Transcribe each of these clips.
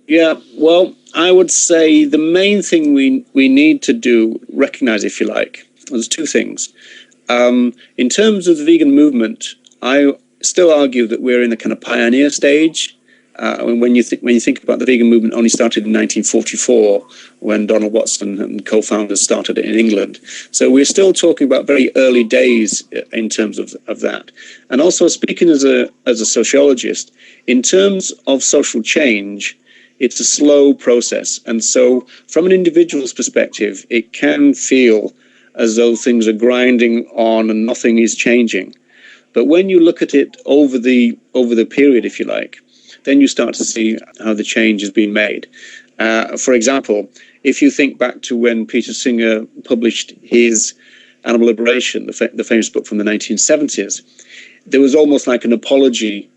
Yeah, well, I would say the main thing we need to do, recognize, if you like, there's two things. In terms of the vegan movement, I still argue that we're in a kind of pioneer stage. When you think about the vegan movement, only started in 1944 when Donald Watson and co-founders started it in England. So we're still talking about very early days in terms of that. And also speaking as a sociologist, in terms of social change, it's a slow process. And so from an individual's perspective, it can feel as though things are grinding on and nothing is changing. But when you look at it over the period, if you like, then you start to see how the change has been made. For example, if you think back to when Peter Singer published his Animal Liberation, the famous book from the 1970s, there was almost like an apology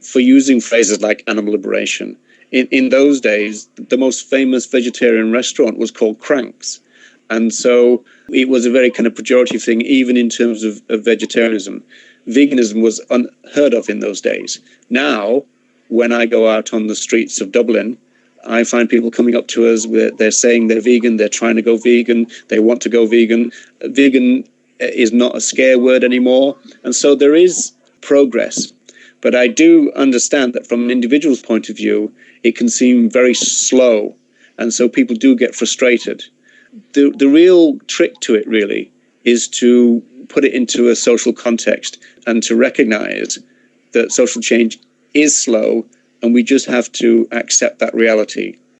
for using phrases like animal liberation. In those days, the most famous vegetarian restaurant was called Crank's. And so it was a very kind of pejorative thing, even in terms of vegetarianism. Veganism was unheard of in those days. Now, when I go out on the streets of Dublin, I find people coming up to us, they're saying they're vegan, they're trying to go vegan, they want to go vegan. Vegan is not a scare word anymore. And so there is progress. But I do understand that from an individual's point of view, it can seem very slow. And so people do get frustrated. The real trick to it really is to put it into a social context and to recognize that social change is slow, and we just have to accept that reality.